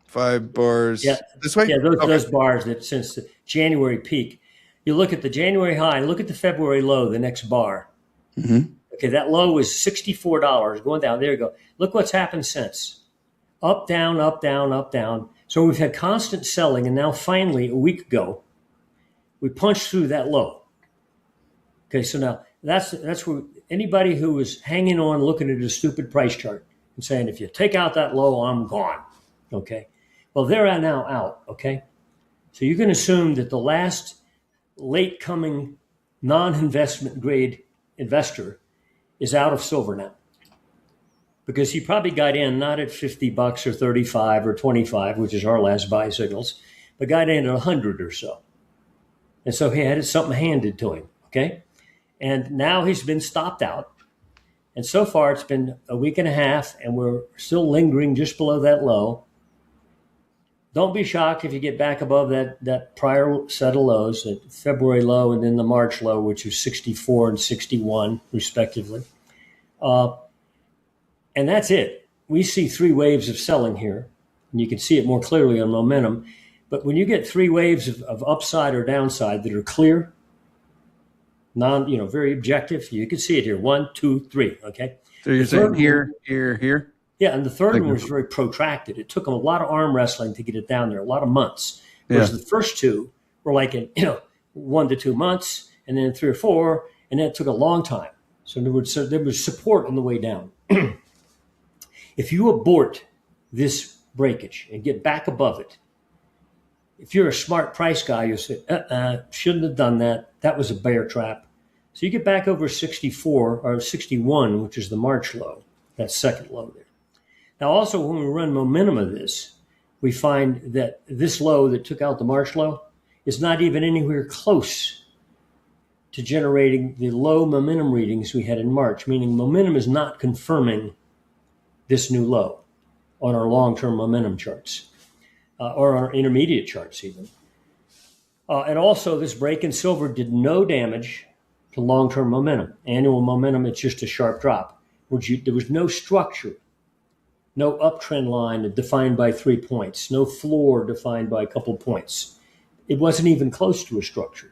5 bars Yeah, this way? yeah, Okay. those bars that since the January peak, you look at the January high, look at the February low, the next bar. Mm-hmm. Okay, that low was $64 going down. There you go. Look what's happened since. Up, down, up, down, up, down. So we've had constant selling, and now finally, a week ago, we punched through that low. Okay, so now that's where anybody who was hanging on looking at a stupid price chart and saying, if you take out that low, I'm gone. Okay. Well, they're now out. Okay. So you can assume that the last late coming non-investment grade investor is out of silver now, because he probably got in not at $50 or 35 or 25, which is our last buy signals, but got in at 100 or so. And so he had something handed to him. Okay. And now he's been stopped out. And so far it's been a week and a half, and we're still lingering just below that low. Don't be shocked if you get back above that prior set of lows, the February low and then the March low, which was 64 and 61 respectively. And that's it. We see 3 waves of selling here, and you can see it more clearly on momentum. But when you get 3 waves of upside or downside that are clear, very objective, you can see it here. 1, 2, 3. Okay. So you're saying here. Yeah, and the third one was very protracted. It took them a lot of arm wrestling to get it down there, a lot of months. Whereas the first 2 were like in 1 to 2 months, and then 3 or 4, and then it took a long time. So there was support on the way down. If you abort this breakage and get back above it, if you're a smart price guy, you'll say, shouldn't have done that. That was a bear trap. So you get back over 64 or 61, which is the March low, that second low there. Now, also, when we run momentum of this, we find that this low that took out the March low is not even anywhere close to generating the low momentum readings we had in March, meaning momentum is not confirming this new low on our long-term momentum charts or our intermediate charts even. And also, this break in silver did no damage to long-term momentum. Annual momentum, it's just a sharp drop. There was no structure, no uptrend line defined by 3 points, no floor defined by a couple points. It wasn't even close to a structure.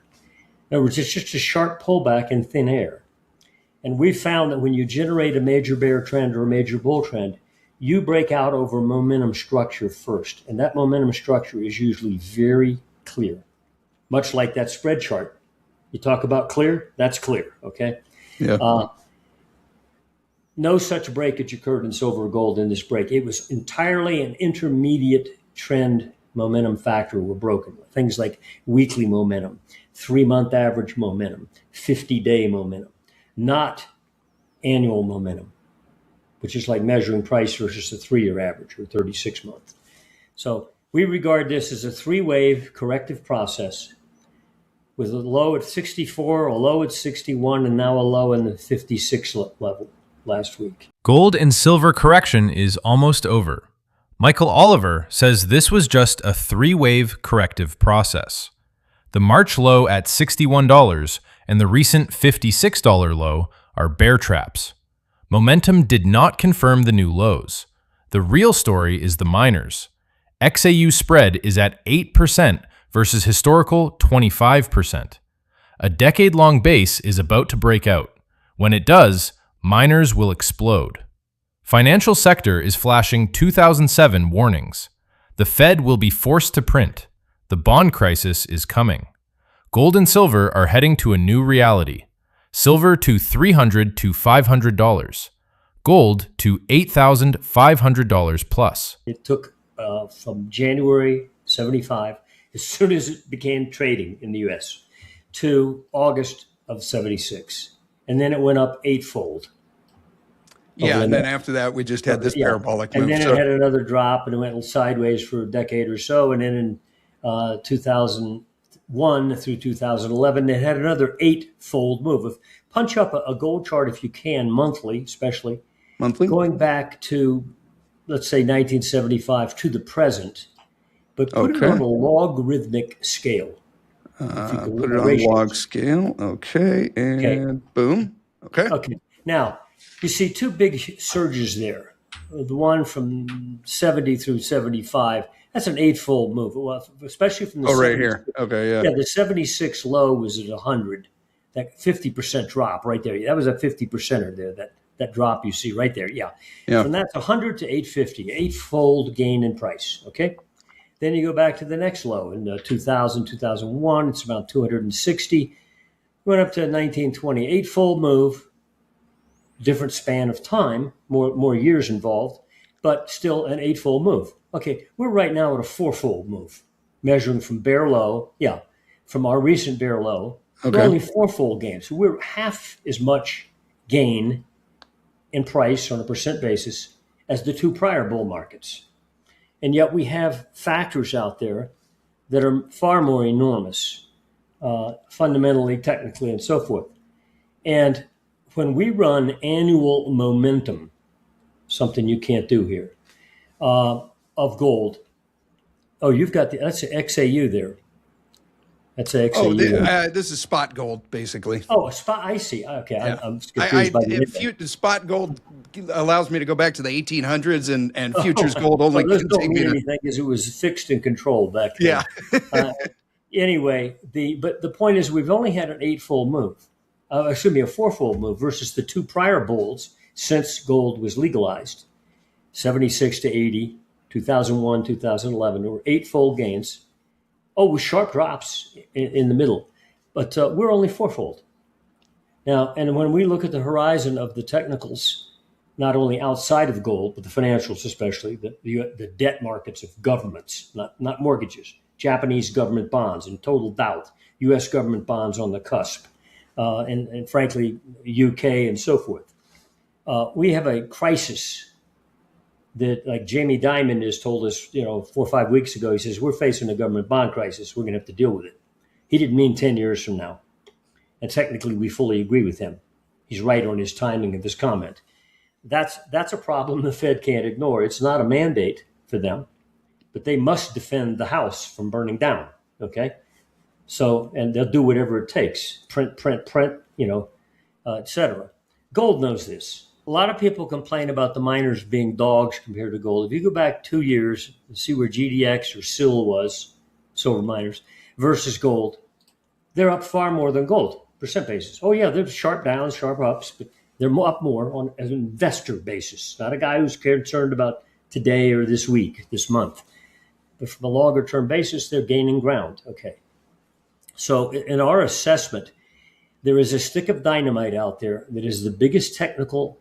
In other words, it's just a sharp pullback in thin air. And we found that when you generate a major bear trend or a major bull trend, you break out over momentum structure first. And that momentum structure is usually very clear, much like that spread chart. You talk about clear, that's clear, okay? Yeah. No such breakage occurred in silver or gold in this break. It was entirely an intermediate trend momentum factor were broken. Things like weekly momentum, 3-month average momentum, 50-day momentum, not annual momentum, which is like measuring price versus the 3-year average or 36-month. So we regard this as a 3-wave corrective process with a low at 64, a low at 61, and now a low in the 56 level last week. Gold and silver correction is almost over. Micheal Oliver says this was just a 3-wave corrective process. The March low at $61 and the recent $56 low are bear traps. Momentum did not confirm the new lows. The real story is the miners. XAU spread is at 8% versus historical 25%. A decade-long base is about to break out. When it does, miners will explode. Financial sector is flashing 2007 warnings. The Fed will be forced to print. The bond crisis is coming. Gold and silver are heading to a new reality. Silver to $300 to $500. Gold to $8,500 plus. It took from January 75, as soon as it began trading in the U.S., to August of 76. And then it went up 8-fold. Yeah, and then after that, we just had this parabolic move. And then it had another drop, and it went sideways for a decade or so. And then in 2001 through 2011, it had another 8-fold move. Punch up a gold chart if you can, monthly, especially. Monthly? Going back to, let's say, 1975 to the present, but put it on a logarithmic scale. Put it on log scale. Okay, and boom. Okay. Now, you see 2 big surges there. The one from 70 through 75, That's an eightfold move, well, especially from the right here. Okay, yeah. Yeah, the 76 low was at 100. That 50% drop right there. That was a 50%er there. That drop you see right there. Yeah. From that 100 to 850, eightfold gain in price. Okay. Then you go back to the next low in 2000, 2001. It's about 260. Went up to 1920, eightfold move. Different span of time, more years involved, but still an eightfold move. Okay, we're right now at a fourfold move, measuring from bear low. Yeah, from our recent bear low, we're only fourfold gain. So we're half as much gain in price on a percent basis as the two prior bull markets. And yet we have factors out there that are far more enormous, fundamentally, technically, and so forth. And when we run annual momentum, something you can't do here, of gold. Oh, you've got that's the XAU there. That's the XAU. This is spot gold, basically. Oh, a spot. I see. Okay, yeah. I'm confused by the spot gold allows me to go back to the 1800s, and futures gold only can take me anything because it was fixed and controlled back then. Yeah. Anyway, but the point is, we've only had an eightfold move. A fourfold move versus the two prior bulls since gold was legalized, 76 to 80, 2001, 2011. There were eightfold gains. Oh, with sharp drops in the middle, but we're only fourfold. Now, and when we look at the horizon of the technicals, not only outside of gold, but the financials, especially the debt markets of governments, not mortgages, Japanese government bonds in total doubt, U.S. government bonds on the cusp, and frankly, UK and so forth. We have a crisis that, like Jamie Dimon has told us, 4 or 5 weeks ago. He says, we're facing a government bond crisis. We're going to have to deal with it. He didn't mean 10 years from now. And technically, we fully agree with him. He's right on his timing of his comment. That's a problem the Fed can't ignore. It's not a mandate for them, but they must defend the house from burning down, okay? So, and they'll do whatever it takes, print, et cetera. Gold knows this. A lot of people complain about the miners being dogs compared to gold. If you go back 2 years and see where GDX or SIL was, silver miners, versus gold, they're up far more than gold, percent basis. Oh yeah, there's sharp downs, sharp ups, but they're up more on an investor basis, not a guy who's concerned about today or this week, this month. But from a longer term basis, they're gaining ground. Okay. So in our assessment, there is a stick of dynamite out there that is the biggest technical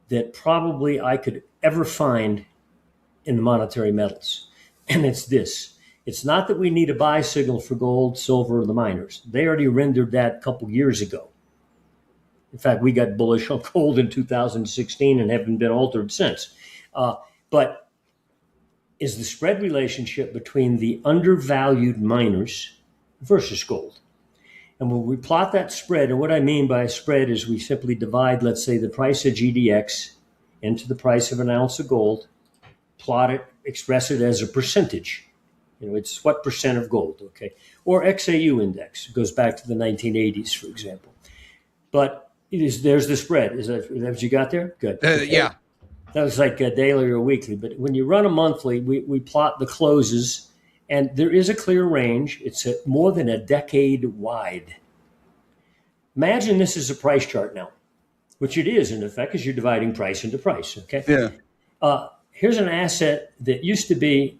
that probably I could ever find in the monetary metals. And it's this. It's not that we need a buy signal for gold, silver, or the miners. They already rendered that a couple years ago. In fact, we got bullish on gold in 2016 and haven't been altered since. But is the spread relationship between the undervalued miners versus gold. And when we plot that spread, and what I mean by a spread is we simply divide, let's say, the price of GDX into the price of an ounce of gold, plot it, express it as a percentage. It's what percent of gold, okay? Or XAU index. It goes back to the 1980s, for example. But there's the spread. Is that what you got there? Good. Okay. Yeah. That was like a daily or weekly. But when you run a monthly, we plot the closes, and there is a clear range. It's more than a decade wide. Imagine this is a price chart now, which it is, in effect, because you're dividing price into price, okay? Yeah. Here's an asset that used to be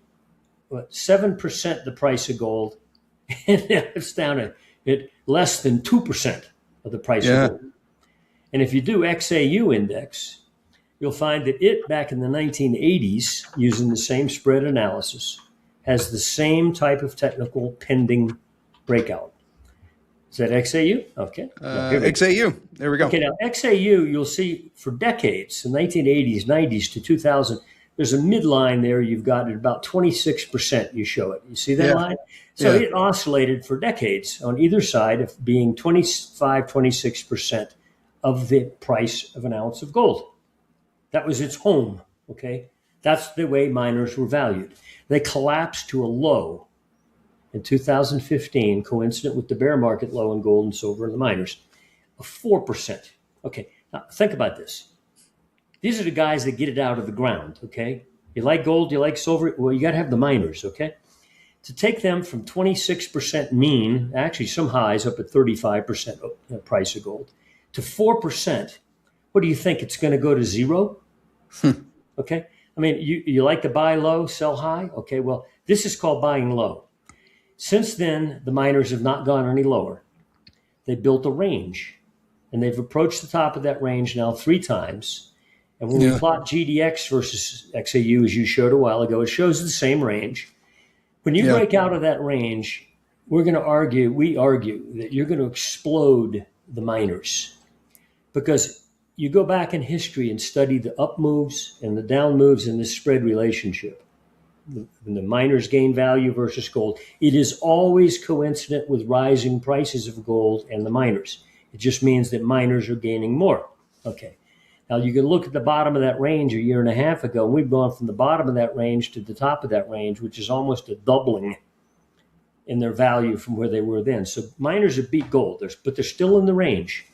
7% the price of gold, and now it's down at less than 2% of the price of gold. And if you do XAU index, you'll find that it, back in the 1980s, using the same spread analysis, has the same type of technical pending breakout. Is that XAU? Okay. XAU. There we go. Okay, now XAU, you'll see for decades, the 1980s, 90s to 2000, there's a midline there. You've got at about 26%. You show it. You see that line? So it oscillated for decades on either side of being 25, 26% of the price of an ounce of gold. That was its home. Okay. That's the way miners were valued. They collapsed to a low in 2015, coincident with the bear market low in gold and silver and the miners, of 4%. Okay, now think about this. These are the guys that get it out of the ground, okay? You like gold, you like silver, well, you got to have the miners, okay? To take them from 26% mean, actually some highs up at 35% price of gold, to 4%, what do you think? It's going to go to zero? Okay. I mean, you like to buy low, sell high? Okay, well, this is called buying low. Since then, the miners have not gone any lower. They built a range, and they've approached the top of that range now 3 times. And when we plot GDX versus XAU, as you showed a while ago, it shows the same range. When you break out of that range, we argue that you're going to explode the miners, because you go back in history and study the up moves and the down moves in this spread relationship. When the miners gain value versus gold, it is always coincident with rising prices of gold and the miners. It just means that miners are gaining more. Okay. Now you can look at the bottom of that range a year and a half ago. We've gone from the bottom of that range to the top of that range, which is almost a doubling in their value from where they were then. So miners have beat gold, but they're still in the range.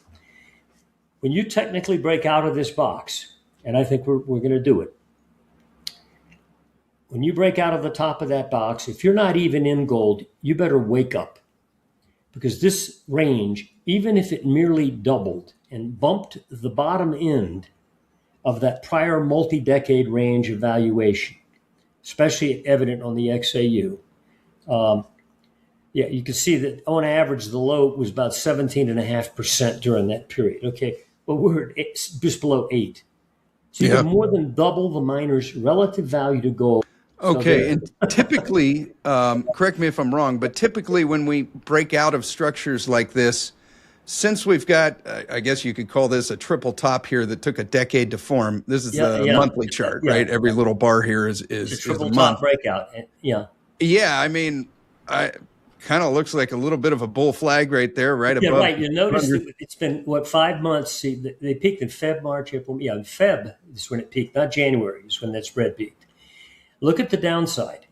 When you technically break out of this box, and I think we're going to do it, when you break out of the top of that box, if you're not even in gold, you better wake up, because this range, even if it merely doubled and bumped the bottom end of that prior multi-decade range of valuation, especially evident on the XAU, you can see that on average, the low was about 17.5% during that period. Okay, but we're just below 8. So you have more than double the miners' relative value to gold. Okay, and typically, correct me if I'm wrong, but typically when we break out of structures like this, since we've got, I guess you could call this a triple top here that took a decade to form. This is the monthly chart, right? Every little bar here is a triple top breakout. Yeah, I mean, kind of looks like a little bit of a bull flag right there, right above. Yeah, right. You notice it's been, 5 months? See, they peaked in Feb, March, April. Yeah, in Feb is when it peaked, not January is when that spread peaked. Look at the downside.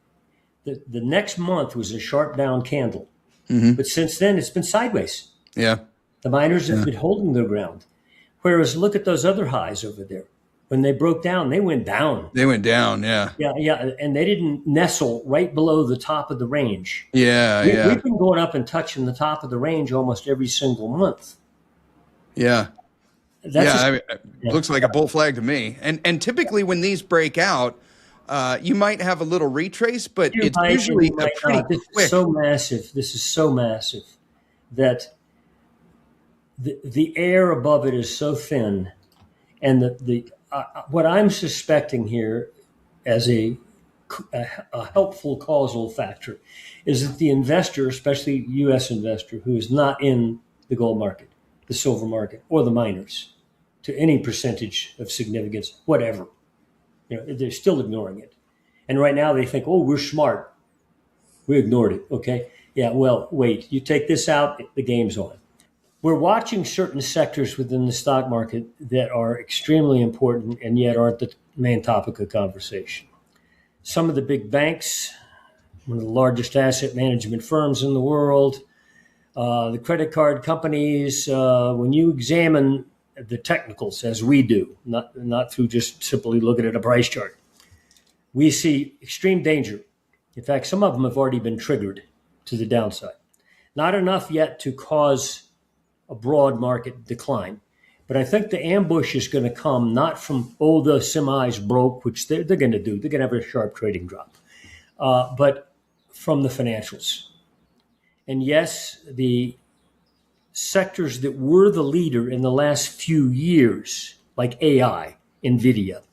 The next month was a sharp down candle. But since then, it's been sideways. Yeah. The miners have been holding their ground. Whereas look at those other highs over there. When they broke down, they went down. They went down, yeah. Yeah, and they didn't nestle right below the top of the range. Yeah, We've been going up and touching the top of the range almost every single month. Yeah. It looks like a bull flag to me. And typically when these break out, you might have a little retrace, but it's usually a pretty quick. This is so massive that the air above it is so thin, and what I'm suspecting here as a helpful causal factor is that the investor, especially U.S. investor, who is not in the gold market, the silver market, or the miners, to any percentage of significance, whatever, they're still ignoring it. And right now they think, oh, we're smart. We ignored it. Okay. Yeah. Well, wait, you take this out, the game's on. We're watching certain sectors within the stock market that are extremely important and yet aren't the main topic of conversation. Some of the big banks, one of the largest asset management firms in the world, the credit card companies, when you examine the technicals as we do, not through just simply looking at a price chart, we see extreme danger. In fact, some of them have already been triggered to the downside. Not enough yet to cause a broad market decline. But I think the ambush is going to come not from, the semis broke, which they're going to do. They're going to have a sharp trading drop. But from the financials. And yes, the sectors that were the leader in the last few years, like AI, NVIDIA,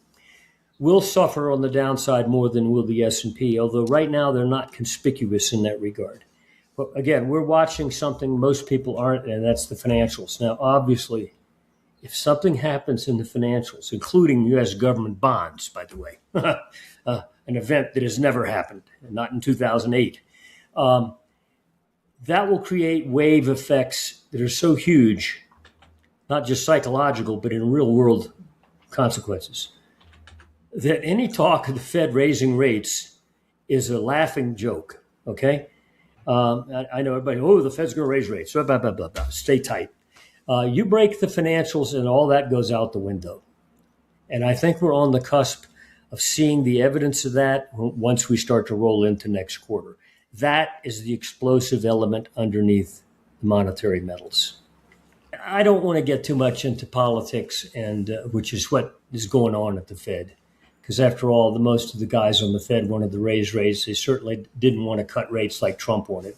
will suffer on the downside more than will the S&P, although right now they're not conspicuous in that regard. But again, we're watching something most people aren't, and that's the financials. Now, obviously, if something happens in the financials, including U.S. government bonds, by the way, an event that has never happened, not in 2008, that will create wave effects that are so huge, not just psychological, but in real world consequences, that any talk of the Fed raising rates is a laughing joke, okay? I know everybody, the Fed's going to raise rates, blah, blah, blah, blah, blah. Stay tight. You break the financials and all that goes out the window. And I think we're on the cusp of seeing the evidence of that once we start to roll into next quarter. That is the explosive element underneath the monetary metals. I don't want to get too much into politics, and which is what is going on at the Fed, because after all, most of the guys on the Fed wanted to raise rates. They certainly didn't want to cut rates like Trump wanted,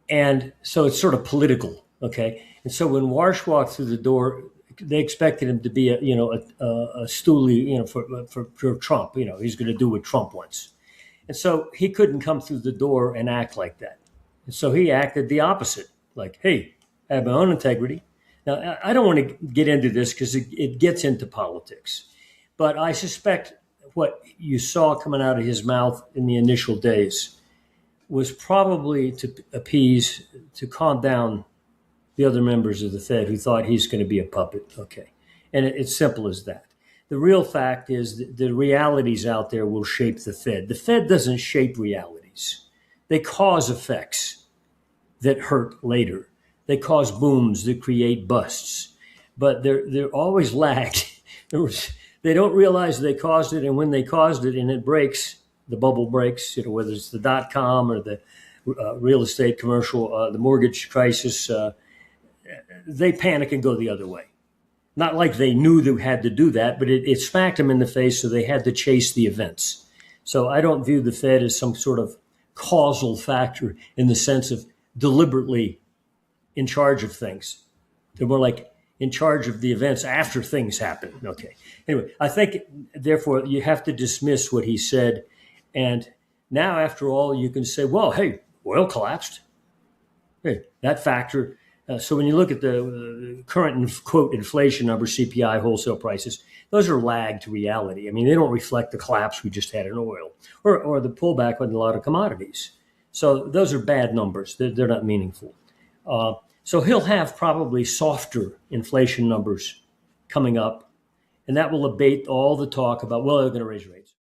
and so it's sort of political, okay. And so when Warsh walked through the door, they expected him to be a stoolie, for Trump. He's going to do what Trump wants, and so he couldn't come through the door and act like that. And so he acted the opposite, like, hey, I have my own integrity. Now, I don't want to get into this because it gets into politics, but I suspect what you saw coming out of his mouth in the initial days was probably to appease, to calm down the other members of the Fed who thought he's going to be a puppet. Okay. And it's simple as that. The real fact is that the realities out there will shape the Fed. The Fed doesn't shape realities. They cause effects that hurt later. They cause booms that create busts, but they're always lagged. They don't realize they caused it, and when they caused it and it breaks, the bubble breaks, whether it's the .com or the real estate commercial, the mortgage crisis, they panic and go the other way. Not like they knew they had to do that, but it smacked them in the face, so they had to chase the events. So I don't view the Fed as some sort of causal factor in the sense of deliberately in charge of things. They're more like in charge of the events after things happen. Okay. Anyway, I think, therefore, you have to dismiss what he said. And now, after all, you can say, well, hey, oil collapsed. Hey, that factor. So when you look at the current, quote, inflation numbers, CPI, wholesale prices, those are lagged to reality. I mean, they don't reflect the collapse we just had in oil or the pullback on a lot of commodities. So those are bad numbers. They're not meaningful. So he'll have probably softer inflation numbers coming up, and that will abate all the talk about, well, they're going to raise rates.